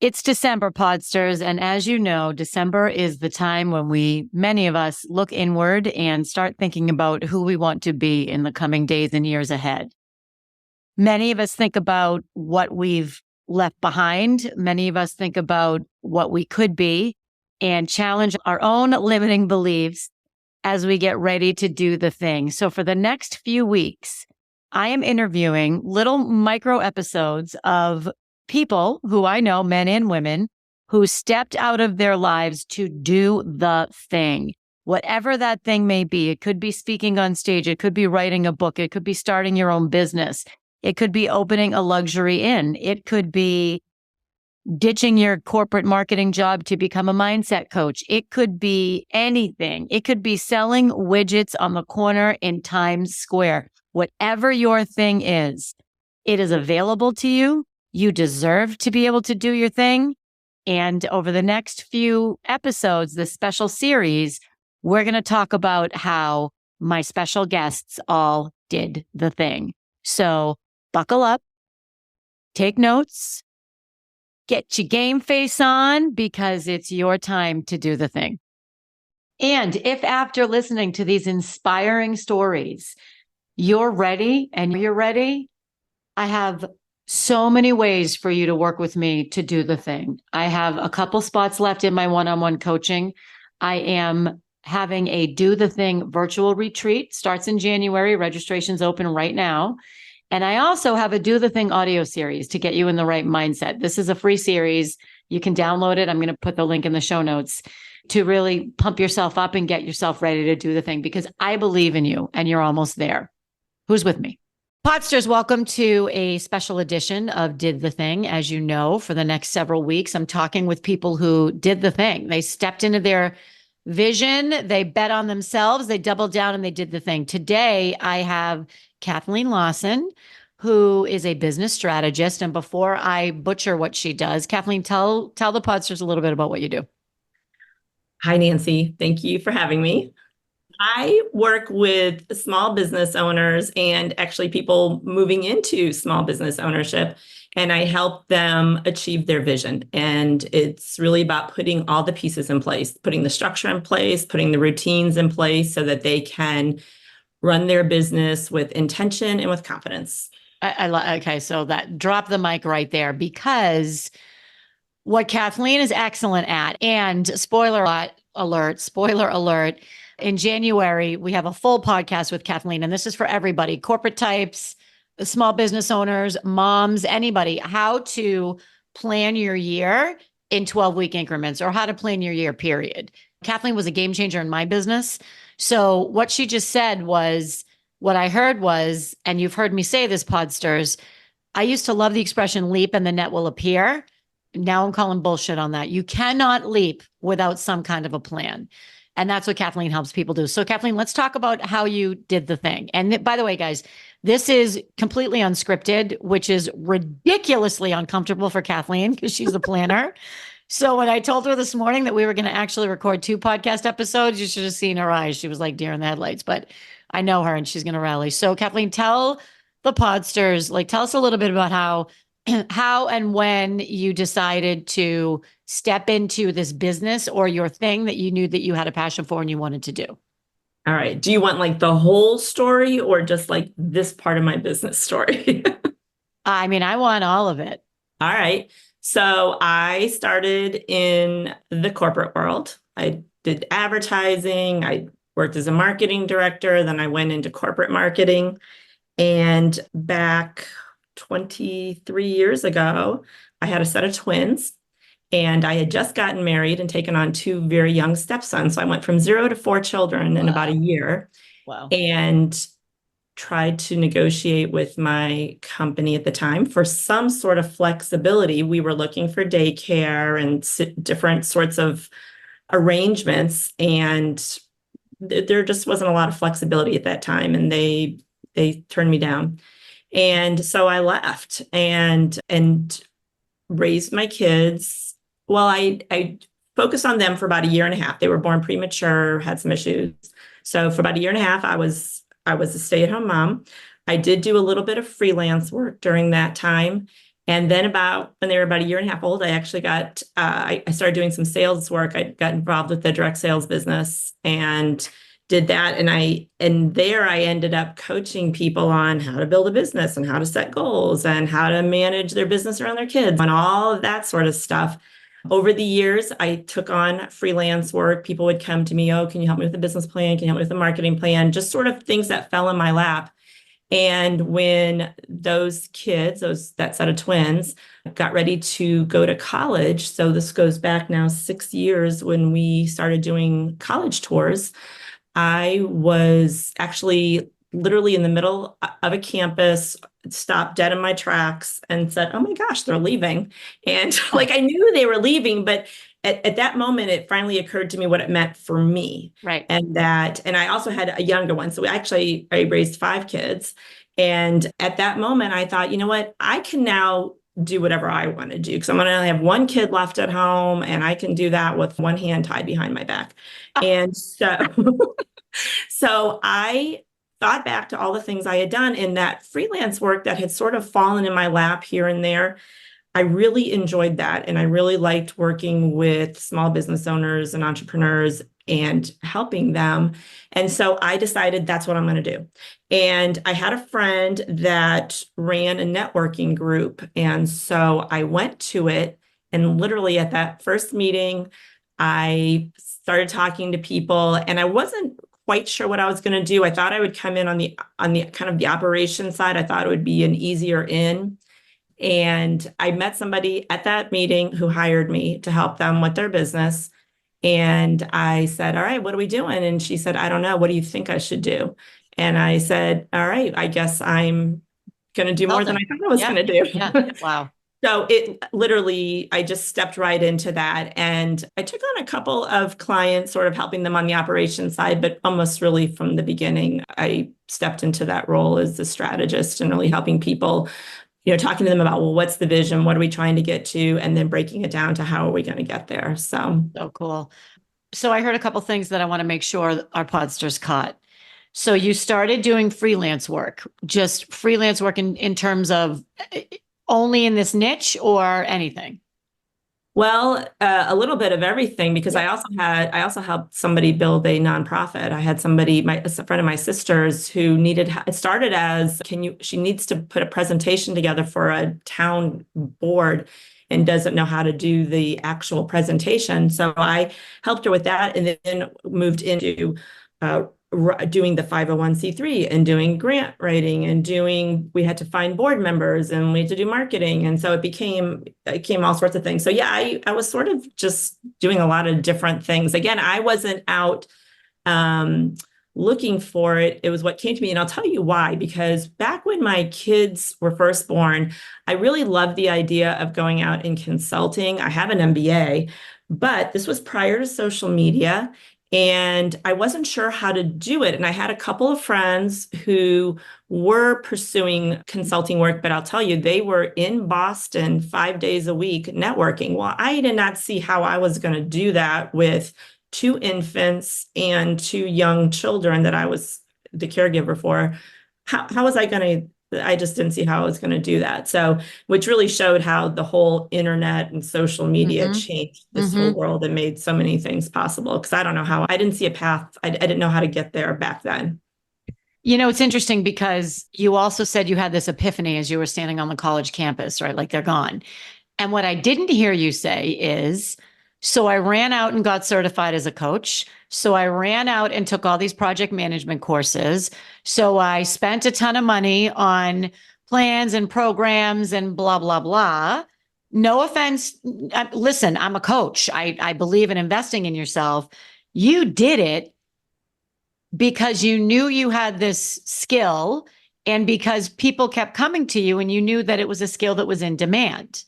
It's December, Podsters, and as you know, December is the time when many of us, look inward and start thinking about who we want to be in the coming days and years ahead. Many of us think about what we've left behind. Many of us think about what we could be and challenge our own limiting beliefs as we get ready to do the thing. So for the next few weeks, I am interviewing little micro episodes of people who I know, men and women, who stepped out of their lives to do the thing, whatever that thing may be. It could be speaking on stage. It could be writing a book. It could be starting your own business. It could be opening a luxury inn. It could be ditching your corporate marketing job to become a mindset coach. It could be anything. It could be selling widgets on the corner in Times Square. Whatever your thing is, it is available to you. You deserve to be able to do your thing. And over the next few episodes, this special series, we're going to talk about how my special guests all did the thing. So buckle up, take notes, get your game face on, because it's your time to do the thing. And if after listening to these inspiring stories, you're ready and you're ready, I have so many ways for you to work with me to do the thing. I have a couple spots left in my one-on-one coaching. I am having a Do the Thing virtual retreat, starts in January. Registration's open right now. And I also have a Do the Thing audio series to get you in the right mindset. This is a free series. You can download it. I'm going to put the link in the show notes to really pump yourself up and get yourself ready to do the thing, because I believe in you and you're almost there. Who's with me? Podsters, welcome to a special edition of Did the Thing. As you know, for the next several weeks, I'm talking with people who did the thing. They stepped into their vision, they bet on themselves, they doubled down, and they did the thing. Today, I have Kathleen Lawson, who is a business strategist. And before I butcher what she does, Kathleen, tell the Podsters a little bit about what you do. Hi, Nancy. Thank you for having me. I work with small business owners and actually people moving into small business ownership, and I help them achieve their vision. And it's really about putting all the pieces in place, putting the structure in place, putting the routines in place so that they can run their business with intention and with confidence. Okay, so that drop the mic right there, because what Kathleen is excellent at, and spoiler alert, in January, we have a full podcast with Kathleen, and this is for everybody, corporate types, small business owners, moms, anybody, how to plan your year in 12-week increments, or how to plan your year, period. Kathleen was a game changer in my business. So what she just said was, what I heard was, and you've heard me say this, Podsters, I used to love the expression leap and the net will appear. Now I'm calling bullshit on that. You cannot leap without some kind of a plan. And that's what Kathleen helps people do. So Kathleen, let's talk about how you did the thing. And by the way, guys, this is completely unscripted, which is ridiculously uncomfortable for Kathleen because she's the planner. So when I told her this morning that we were going to actually record 2 podcast episodes, you should have seen her eyes. She was like deer in the headlights, but I know her and she's going to rally. So Kathleen, tell the Podsters, tell us a little bit about how and when you decided to step into this business or your thing that you knew that you had a passion for and you wanted to do. All right. Do you want the whole story or just this part of my business story? I mean, I want all of it. All right. So I started in the corporate world. I did advertising. I worked as a marketing director. Then I went into corporate marketing. And back 23 years ago, I had a set of twins. And I had just gotten married and taken on 2 very young stepsons. So I went from 0 to 4 children in about a year. Wow. And tried to negotiate with my company at the time for some sort of flexibility. We were looking for daycare and different sorts of arrangements. And there just wasn't a lot of flexibility at that time. And they turned me down. And so I left and raised my kids. Well, I focused on them for about 1.5 years. They were born premature, had some issues. So for about 1.5 years, I was a stay-at-home mom. I did do a little bit of freelance work during that time. And then about when they were about a year and a half old, I actually got, I started doing some sales work. I got involved with the direct sales business and did that. And there I ended up coaching people on how to build a business and how to set goals and how to manage their business around their kids and all of that sort of stuff. Over the years, I took on freelance work. People would come to me, oh, can you help me with a business plan? Can you help me with a marketing plan? Just sort of things that fell in my lap. And when those kids, that set of twins, got ready to go to college, so this goes back now 6 years when we started doing college tours, I was actually literally in the middle of a campus, stopped dead in my tracks and said, oh my gosh, they're leaving. And like I knew they were leaving, but at that moment, it finally occurred to me what it meant for me. Right. And I also had a younger one. So I raised 5 kids. And at that moment, I thought, you know what, I can now do whatever I want to do because I'm going to have one kid left at home and I can do that with one hand tied behind my back. And so I thought back to all the things I had done in that freelance work that had sort of fallen in my lap here and there. I really enjoyed that. And I really liked working with small business owners and entrepreneurs and helping them. And so I decided that's what I'm going to do. And I had a friend that ran a networking group. And so I went to it. And literally at that first meeting, I started talking to people and I wasn't quite sure what I was going to do. I thought I would come in on the kind of the operation side. I thought it would be an easier in. And I met somebody at that meeting who hired me to help them with their business. And I said, all right, what are we doing? And she said, I don't know. What do you think I should do? And I said, all right, I guess I'm going to do more than I thought I was going to do. Yeah. Wow. So it literally, I just stepped right into that. And I took on a couple of clients, sort of helping them on the operations side, but almost really from the beginning, I stepped into that role as a strategist and really helping people, talking to them about, well, what's the vision? What are we trying to get to? And then breaking it down to how are we going to get there? So cool. So I heard a couple things that I want to make sure our podsters caught. So you started doing freelance work, just freelance work in terms of only in this niche or anything? Well, a little bit of everything because I also helped somebody build a nonprofit. I had a friend of my sister's who it started as, she needs to put a presentation together for a town board and doesn't know how to do the actual presentation. So I helped her with that and then moved into doing the 501c3 and doing grant writing and we had to find board members and we had to do marketing. And so it became all sorts of things. So yeah, I was sort of just doing a lot of different things. Again, I wasn't out looking for it. It was what came to me. And I'll tell you why, because back when my kids were first born, I really loved the idea of going out and consulting. I have an MBA, but this was prior to social media. And I wasn't sure how to do it. And I had a couple of friends who were pursuing consulting work, but I'll tell you, they were in Boston 5 days a week networking. Well, I did not see how I was going to do that with 2 infants and 2 young children that I was the caregiver for. How was I going to? I just didn't see how I was going to do that. So, which really showed how the whole internet and social media changed this whole world and made so many things possible. Because I didn't see a path. I didn't know how to get there back then. It's interesting because you also said you had this epiphany as you were standing on the college campus, right? Like they're gone. And what I didn't hear you say is, so I ran out and got certified as a coach. So I ran out and took all these project management courses. So I spent a ton of money on plans and programs and blah, blah, blah. No offense. Listen, I'm a coach. I believe in investing in yourself. You did it because you knew you had this skill and because people kept coming to you and you knew that it was a skill that was in demand.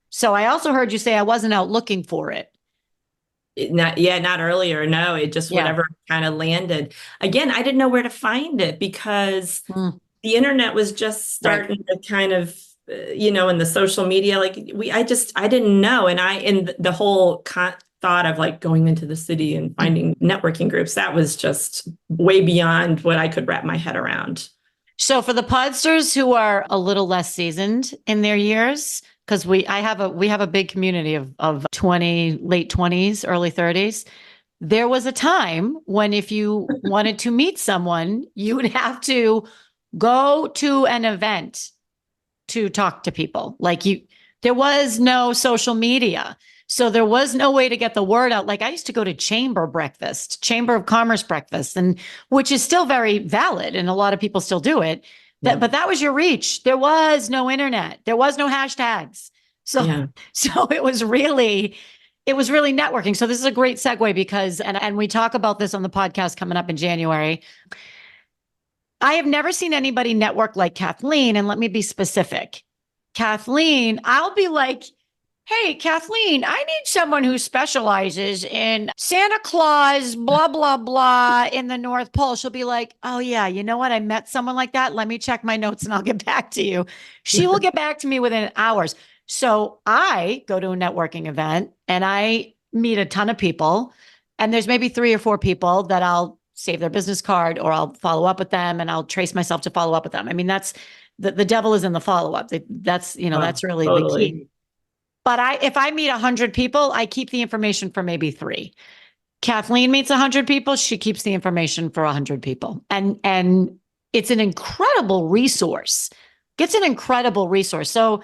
So I also heard you say I wasn't out looking for it. Not earlier. No, it just whatever kind of landed. Again, I didn't know where to find it because the internet was just starting to kind of, in the social media, like I didn't know. And the whole thought of like going into the city and finding networking groups, that was just way beyond what I could wrap my head around. So for the podsters who are a little less seasoned in their years, because we have a big community of 20, late 20s, early 30s. There was a time when if you wanted to meet someone, you would have to go to an event to talk to people. There was no social media. So there was no way to get the word out. Like I used to go to Chamber of Commerce breakfast, and which is still very valid. And a lot of people still do it. But that was your reach. There was no internet. There was no hashtags. So it was really networking. So this is a great segue because, and we talk about this on the podcast coming up in January. I have never seen anybody network like Kathleen. And let me be specific. Kathleen, I'll be like, hey, Kathleen, I need someone who specializes in Santa Claus, blah, blah, blah, in the North Pole. She'll be like, oh, yeah, you know what? I met someone like that. Let me check my notes and I'll get back to you. She will get back to me within hours. So I go to a networking event and I meet a ton of people. And there's maybe 3 or 4 people that I'll save their business card or I'll follow up with them and I'll trace myself to follow up with them. I mean, that's the devil is in the follow-up. That's really the key. But if I meet 100 people, I keep the information for maybe 3. Kathleen meets 100 people. She keeps the information for 100 people. And it's an incredible resource. It's an incredible resource. So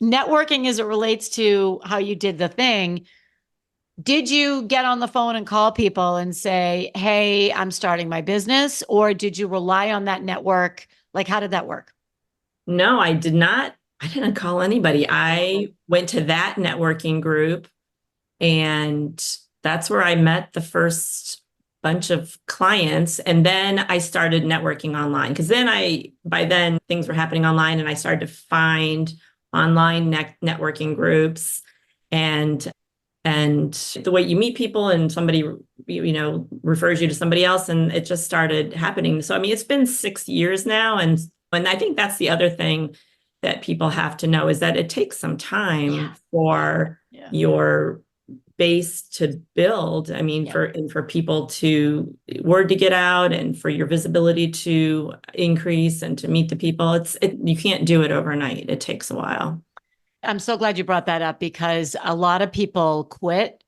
networking as it relates to how you did the thing. Did you get on the phone and call people and say, hey, I'm starting my business? Or did you rely on that network? Like, how did that work? No, I did not. I didn't call anybody. I went to that networking group and that's where I met the first bunch of clients. And then I started networking online because by then things were happening online and I started to find online networking groups and the way you meet people and somebody, refers you to somebody else and it just started happening. So, I mean, it's been 6 years now. And I think that's the other thing that people have to know is that it takes some time for your base to build. I mean, for people to word to get out and for your visibility to increase and to meet the people. You can't do it overnight. It takes a while. I'm so glad you brought that up because a lot of people quit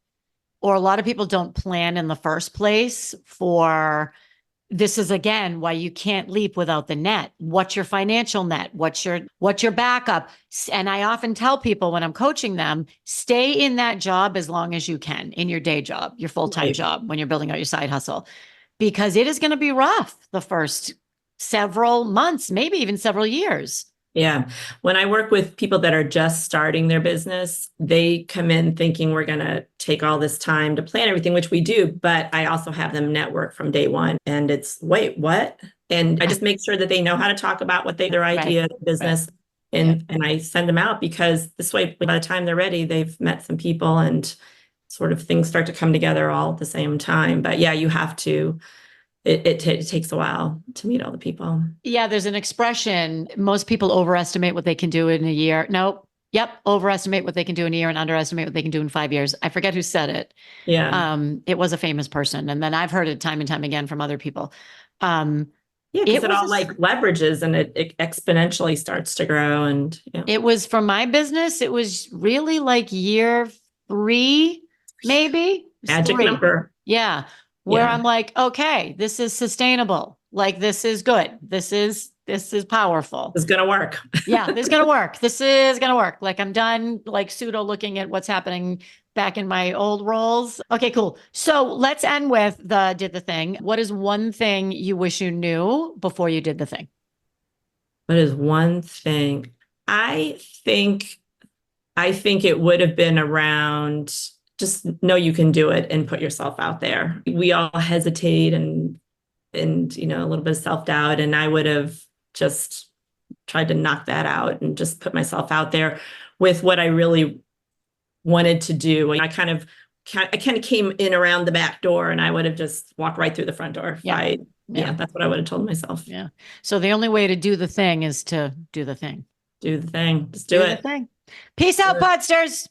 or a lot of people don't plan in the first place for this is again why you can't leap without the net. What's your financial net? What's your backup? And I often tell people when I'm coaching them, stay in that job as long as you can in your day job, your full-time job when you're building out your side hustle, because it is going to be rough the first several months, maybe even several years. Yeah. When I work with people that are just starting their business, they come in thinking we're going to take all this time to plan everything, which we do. But I also have them network from day one. And it's, wait, what? And I just make sure that they know how to talk about what their idea, business, and I send them out because this way, by the time they're ready, they've met some people and sort of things start to come together all at the same time. But yeah, you have to. It takes a while to meet all the people. Yeah, there's an expression. Most people overestimate what they can do in a year. Nope. Yep. Overestimate what they can do in a year and underestimate what they can do in 5 years. I forget who said it. Yeah. It was a famous person. And then I've heard it time and time again from other people. Because it all leverages and it exponentially starts to grow. And it was for my business. It was really like year 3, maybe. Magic number. Yeah. Where I'm like, okay, this is sustainable. Like, this is good. This is powerful. It's going to work. Yeah, this is going to work. This is going to work. Like, I'm done like pseudo looking at what's happening back in my old roles. Okay, cool. So let's end with did the thing. What is one thing you wish you knew before you did the thing? What is one thing? I think it would have been around just know you can do it and put yourself out there. We all hesitate and a little bit of self-doubt. And I would have just tried to knock that out and just put myself out there with what I really wanted to do. And I kind of came in around the back door and I would have just walked right through the front door. That's what I would have told myself. Yeah. So the only way to do the thing is to do the thing. Do the thing. Just do it. The thing. Peace out, Podsters.